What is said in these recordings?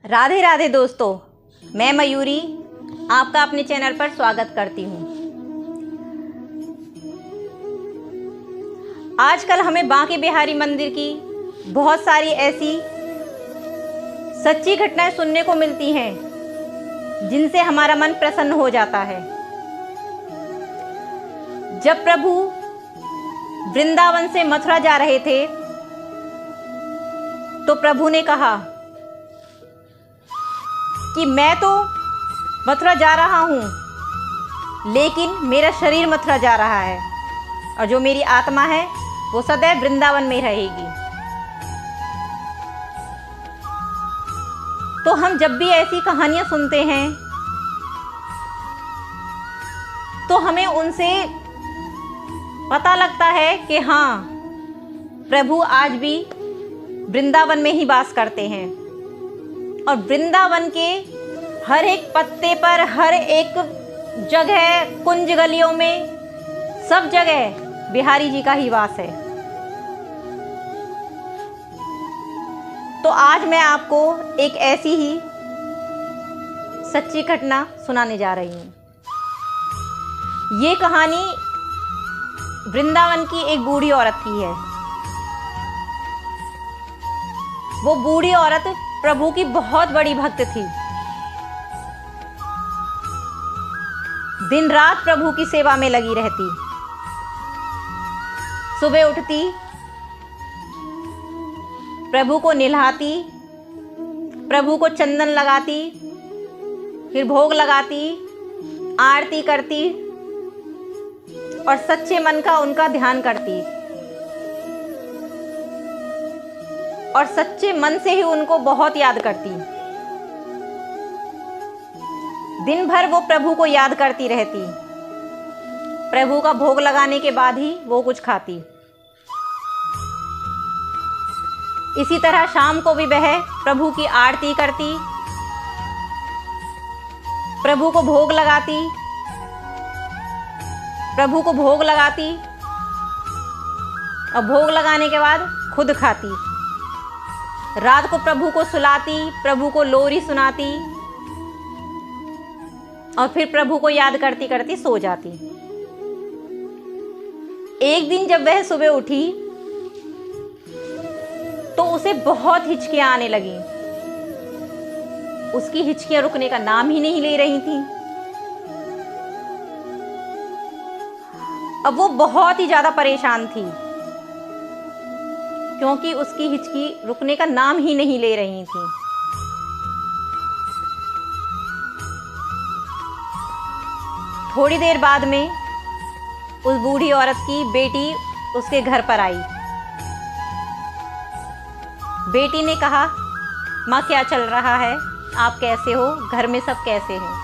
राधे राधे दोस्तों, मैं मयूरी आपका अपने चैनल पर स्वागत करती हूँ। आजकल हमें बांके बिहारी मंदिर की बहुत सारी ऐसी सच्ची घटनाएं सुनने को मिलती हैं जिनसे हमारा मन प्रसन्न हो जाता है। जब प्रभु वृंदावन से मथुरा जा रहे थे तो प्रभु ने कहा कि मैं तो मथुरा जा रहा हूँ, लेकिन मेरा शरीर मथुरा जा रहा है और जो मेरी आत्मा है वो सदैव वृंदावन में रहेगी। तो हम जब भी ऐसी कहानियाँ सुनते हैं तो हमें उनसे पता लगता है कि हाँ, प्रभु आज भी वृंदावन में ही वास करते हैं और वृंदावन के हर एक पत्ते पर, हर एक जगह, कुंज गलियों में, सब जगह बिहारी जी का ही वास है। तो आज मैं आपको एक ऐसी ही सच्ची घटना सुनाने जा रही हूँ। ये कहानी वृंदावन की एक बूढ़ी औरत की है। वो बूढ़ी औरत प्रभु की बहुत बड़ी भक्त थी। दिन रात प्रभु की सेवा में लगी रहती। सुबह उठती, प्रभु को नहलाती, प्रभु को चंदन लगाती, फिर भोग लगाती, आरती करती और सच्चे मन का उनका ध्यान करती और सच्चे मन से ही उनको बहुत याद करती। दिन भर वो प्रभु को याद करती रहती। प्रभु का भोग लगाने के बाद ही वो कुछ खाती। इसी तरह शाम को भी वह प्रभु की आरती करती, प्रभु को भोग लगाती, प्रभु को भोग लगाती और भोग लगाने के बाद खुद खाती। रात को प्रभु को सुलाती, प्रभु को लोरी सुनाती और फिर प्रभु को याद करती करती सो जाती। एक दिन जब वह सुबह उठी तो उसे बहुत हिचकियां आने लगी। उसकी हिचकियां रुकने का नाम ही नहीं ले रही थी। अब वो बहुत ही ज्यादा परेशान थी क्योंकि उसकी हिचकी रुकने का नाम ही नहीं ले रही थी। थोड़ी देर बाद में उस बूढ़ी औरत की बेटी उसके घर पर आई। बेटी ने कहा, माँ क्या चल रहा है, आप कैसे हो, घर में सब कैसे हैं?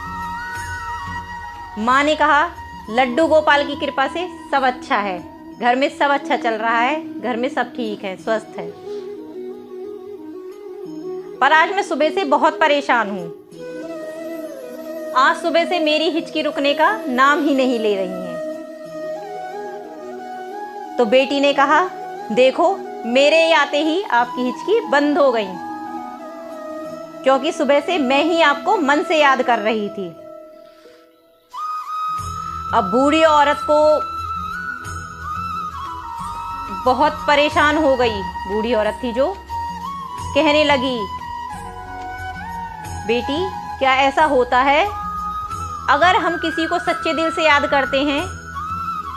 माँ ने कहा, लड्डू गोपाल की कृपा से सब अच्छा है, घर में सब अच्छा चल रहा है, घर में सब ठीक है, स्वस्थ है। पर आज मैं सुबह से बहुत परेशान हूँ। आज सुबह से मेरी हिचकी रुकने का नाम ही नहीं ले रही है। तो बेटी ने कहा, देखो मेरे आते ही आपकी हिचकी बंद हो गई, क्योंकि सुबह से मैं ही आपको मन से याद कर रही थी। अब बूढ़ी औरत को बहुत परेशान हो गई। बूढ़ी औरत थी जो कहने लगी, बेटी क्या ऐसा होता है, अगर हम किसी को सच्चे दिल से याद करते हैं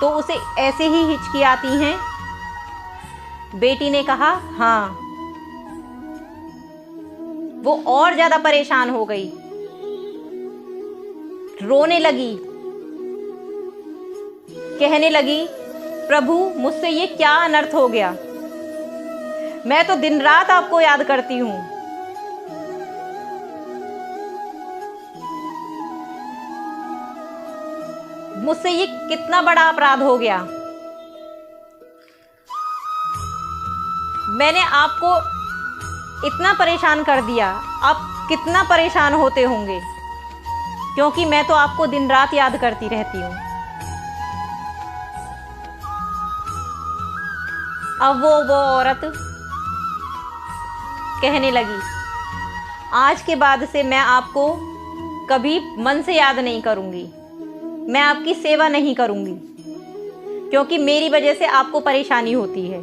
तो उसे ऐसे ही हिचकी आती हैं? बेटी ने कहा, हाँ। वो और ज्यादा परेशान हो गई, रोने लगी, कहने लगी, प्रभु मुझसे ये क्या अनर्थ हो गया, मैं तो दिन रात आपको याद करती हूँ। मुझसे ये कितना बड़ा अपराध हो गया। मैंने आपको इतना परेशान कर दिया, आप कितना परेशान होते होंगे, क्योंकि मैं तो आपको दिन रात याद करती रहती हूँ। अब वो औरत कहने लगी, आज के बाद से मैं आपको कभी मन से याद नहीं करूँगी, मैं आपकी सेवा नहीं करूँगी, क्योंकि मेरी वजह से आपको परेशानी होती है।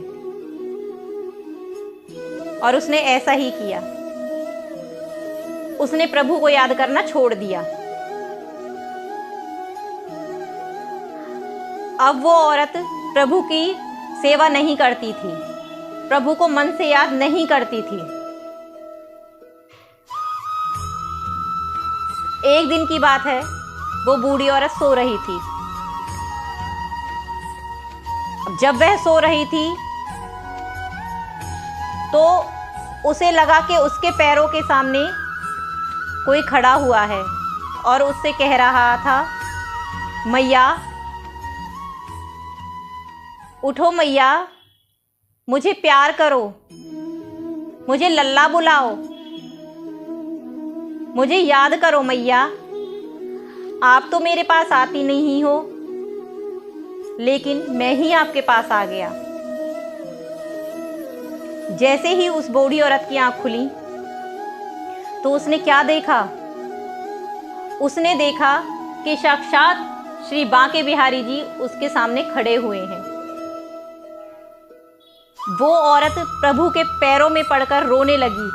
और उसने ऐसा ही किया, उसने प्रभु को याद करना छोड़ दिया। अब वो औरत प्रभु की सेवा नहीं करती थी, प्रभु को मन से याद नहीं करती थी। एक दिन की बात है, वो बूढ़ी औरत सो रही थी। अब जब वह सो रही थी तो उसे लगा कि उसके पैरों के सामने कोई खड़ा हुआ है और उससे कह रहा था, मैया उठो, मैया मुझे प्यार करो, मुझे लल्ला बुलाओ, मुझे याद करो मैया। आप तो मेरे पास आती नहीं हो, लेकिन मैं ही आपके पास आ गया। जैसे ही उस बूढ़ी औरत की आंख खुली तो उसने क्या देखा? उसने देखा कि साक्षात श्री बांके बिहारी जी उसके सामने खड़े हुए हैं। वो औरत प्रभु के पैरों में पड़कर रोने लगी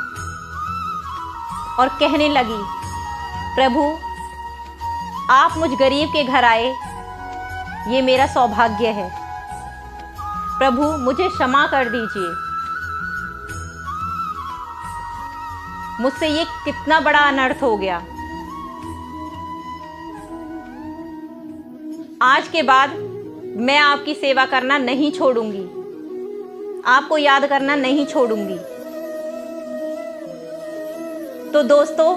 और कहने लगी, प्रभु आप मुझ गरीब के घर आए, ये मेरा सौभाग्य है। प्रभु मुझे क्षमा कर दीजिए, मुझसे ये कितना बड़ा अनर्थ हो गया। आज के बाद मैं आपकी सेवा करना नहीं छोड़ूंगी, आपको याद करना नहीं छोड़ूंगी। तो दोस्तों,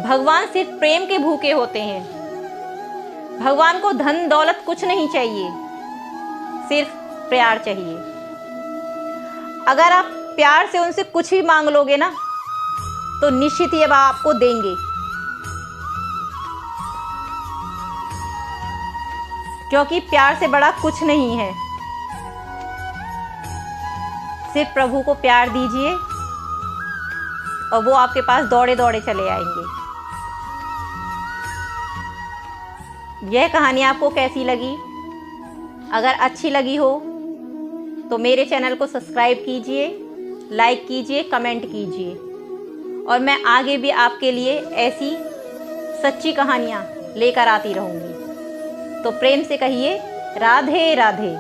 भगवान सिर्फ प्रेम के भूखे होते हैं। भगवान को धन दौलत कुछ नहीं चाहिए, सिर्फ प्यार चाहिए। अगर आप प्यार से उनसे कुछ भी मांग लोगे ना, तो निश्चित ही वह आपको देंगे, क्योंकि प्यार से बड़ा कुछ नहीं है। सिर्फ प्रभु को प्यार दीजिए और वो आपके पास दौड़े दौड़े चले आएंगे। यह कहानी आपको कैसी लगी? अगर अच्छी लगी हो तो मेरे चैनल को सब्सक्राइब कीजिए, लाइक कीजिए, कमेंट कीजिए, और मैं आगे भी आपके लिए ऐसी सच्ची कहानियाँ लेकर आती रहूँगी। तो प्रेम से कहिए, राधे राधे।